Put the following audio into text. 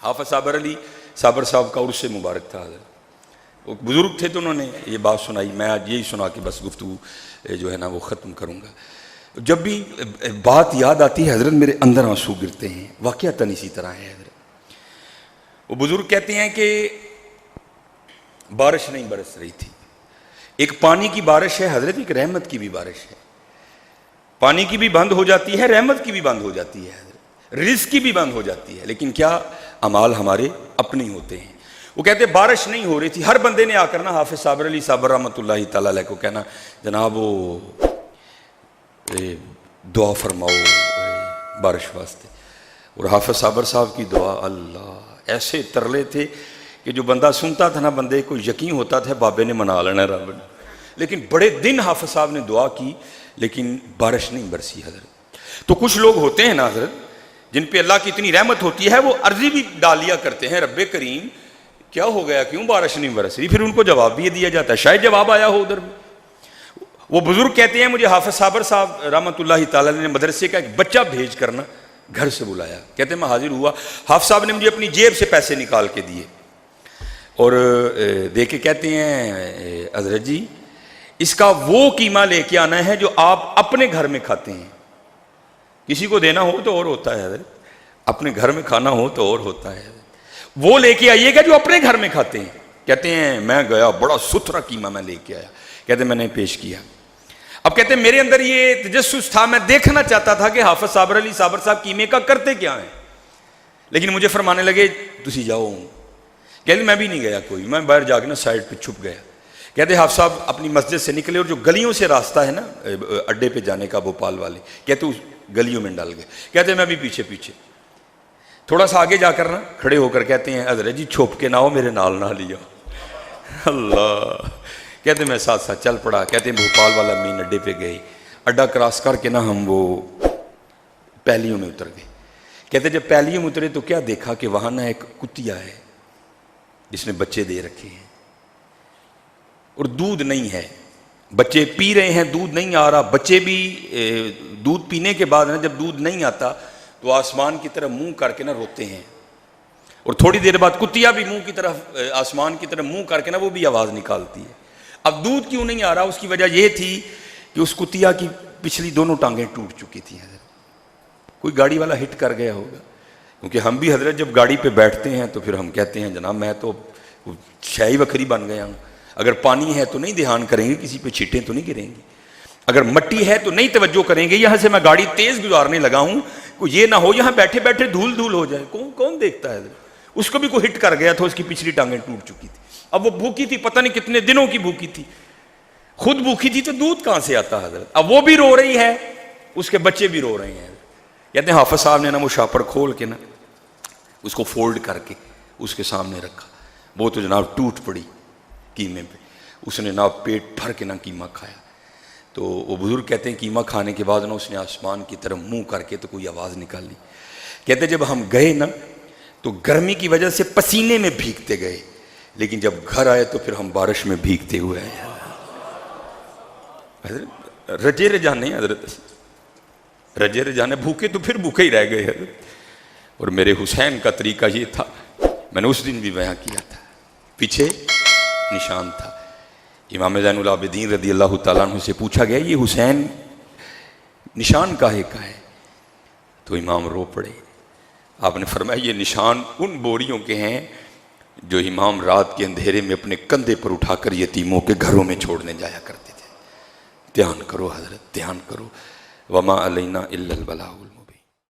حافظ صابر علی صابر صاحب کا عرس مبارک تھا حضرت، وہ بزرگ تھے تو انہوں نے یہ بات سنائی، میں آج یہی سنا کے بس گفتگو جو ہے نا وہ ختم کروں گا۔ جب بھی بات یاد آتی ہے حضرت میرے اندر آنسو گرتے ہیں، واقعتاً اسی طرح ہے حضرت۔ وہ بزرگ کہتے ہیں کہ بارش نہیں برس رہی تھی، ایک پانی کی بارش ہے حضرت، ایک رحمت کی بھی بارش ہے، پانی کی بھی بند ہو جاتی ہے، رحمت کی بھی بند ہو جاتی ہے حضرت، رزق کی بھی بند ہو جاتی ہے، لیکن کیا اعمال ہمارے اپنے ہوتے ہیں۔ وہ کہتے ہیں بارش نہیں ہو رہی تھی، ہر بندے نے آ کر نا حافظ صابر علی صابر رحمۃ اللہ تعالیٰ علیہ کو کہنا جناب وہ دعا فرماؤ بارش واسطے، اور حافظ صابر صاحب کی دعا اللہ ایسے ترلے تھے کہ جو بندہ سنتا تھا نا بندے کو یقین ہوتا تھا بابے نے منا لینا رب نے، لیکن بڑے دن حافظ صاحب نے دعا کی لیکن بارش نہیں برسی حضرت۔ تو کچھ لوگ ہوتے ہیں نا حضرت جن پہ اللہ کی اتنی رحمت ہوتی ہے، وہ عرضی بھی ڈالیا کرتے ہیں رب کریم کیا ہو گیا، کیوں بارش نہیں برس رہی، پھر ان کو جواب بھی دیا جاتا ہے، شاید جواب آیا ہو ادھر بھی۔ وہ بزرگ کہتے ہیں مجھے حافظ صابر صاحب رحمۃ اللہ تعالیٰ نے مدرسے کا ایک بچہ بھیج کرنا گھر سے بلایا، کہتے ہیں میں حاضر ہوا، حافظ صاحب نے مجھے اپنی جیب سے پیسے نکال کے دیے اور دے کے کہتے ہیں حضرت جی اس کا وہ قیمہ لے کے آنا ہے جو آپ اپنے گھر میں کھاتے ہیں، کسی کو دینا ہو تو اور ہوتا ہے حضرت، اپنے گھر میں کھانا ہو تو اور ہوتا ہے، وہ لے کے آئیے گا جو اپنے گھر میں کھاتے ہیں۔ کہتے ہیں میں گیا، بڑا ستھرا قیمہ میں لے کے آیا، کہتے ہیں میں نے پیش کیا۔ اب کہتے ہیں میرے اندر یہ تجسس تھا، میں دیکھنا چاہتا تھا کہ حافظ صابر علی صابر صاحب قیمے کا کرتے کیا ہیں، لیکن مجھے فرمانے لگے تسی جاؤ، کہتے میں بھی نہیں گیا کوئی، میں باہر جا کے نا سائڈ پہ چھپ گیا۔ کہتے حافظ صاحب اپنی مسجد سے نکلے اور جو گلیوں سے راستہ ہے نا اڈے پہ جانے کا بھوپال والے، کہتے اس گلیوں میں ڈال گئے، کہتے میں بھی پیچھے پیچھے تھوڑا سا آگے جا کر نا کھڑے ہو کر کہتے ہیں حضرت جی چھپ کے نہ ہو میرے نال نہ لیا اللہ، کہتے میں ساتھ ساتھ چل پڑا۔ کہتے ہیں بھوپال والا مین اڈے پہ گئے، اڈا کراس کر کے نا ہم وہ پہلیوں میں اتر گئے۔ کہتے جب پہلیوں میں اترے تو کیا دیکھا کہ وہاں نا ایک کتیا ہے جس نے بچے دے رکھے ہیں اور دودھ نہیں ہے، بچے پی رہے ہیں، دودھ نہیں آ رہا، بچے بھی دودھ پینے کے بعد نا جب دودھ نہیں آتا تو آسمان کی طرف منہ کر کے نا روتے ہیں، اور تھوڑی دیر بعد کتیا بھی منہ کی طرف آسمان کی طرف منہ کر کے نا وہ بھی آواز نکالتی ہے۔ اب دودھ کیوں نہیں آ رہا، اس کی وجہ یہ تھی کہ اس کتیا کی پچھلی دونوں ٹانگیں ٹوٹ چکی تھیں حضرت، کوئی گاڑی والا ہٹ کر گیا ہوگا، کیونکہ ہم بھی حضرت جب گاڑی پہ بیٹھتے ہیں تو پھر ہم کہتے ہیں جناب میں تو شاہی وکھری بن گیا ہوں، اگر پانی ہے تو نہیں دھیان کریں گے، کسی پہ چھینٹیں تو نہیں گریں گے، اگر مٹی ہے تو نہیں توجہ کریں گے، یہاں سے میں گاڑی تیز گزارنے لگا ہوں کوئی یہ نہ ہو یہاں بیٹھے بیٹھے دھول دھول ہو جائے، کون دیکھتا ہے حضرت۔ اس کو بھی کوئی ہٹ کر گیا تھا، اس کی پچھلی ٹانگیں ٹوٹ چکی تھی، اب وہ بھوکی تھی، پتہ نہیں کتنے دنوں کی بھوکی تھی، خود بھوکی تھی تو دودھ کہاں سے آتا حضرت، اب وہ بھی رو رہی ہے، اس کے بچے بھی رو رہے ہیں۔ کہتے ہیں حافظ صاحب نے نا وہ شاپر کھول کے نا اس کو فولڈ کر کے اس کے سامنے رکھا، وہ تو جناب ٹوٹ پڑی قیمے پہ، اس نے نا پیٹ بھر کے نا قیمہ کھایا۔ تو وہ بزرگ کہتے ہیں قیمہ کھانے کے بعد نا اس نے آسمان کی طرف منہ کر کے تو کوئی آواز نکالی، کہتے جب ہم گئے نا تو گرمی کی وجہ سے پسینے میں بھیگتے گئے، لیکن جب گھر آئے تو پھر ہم بارش میں بھیگتے ہوئے آئے۔ حضرت رجے رجانے حضرت رجے رجانے، بھوکے تو پھر بھوکے ہی رہ گئے حضرت۔ اور میرے حسین کا طریقہ یہ تھا، میں نے اس دن بھی بیان کیا تھا، پیچھے نشان تھا۔ امام زین العابدین رضی اللہ تعالیٰ عنہ سے پوچھا گیا یہ حسین نشان کاہے کا ہے، تو امام رو پڑے، آپ نے فرمایا یہ نشان ان بوریوں کے ہیں جو امام رات کے اندھیرے میں اپنے کندھے پر اٹھا کر یتیموں کے گھروں میں چھوڑنے جایا کرتے تھے۔ دھیان کرو حضرت، دھیان کرو، وما علینا الا البلاغ المبین۔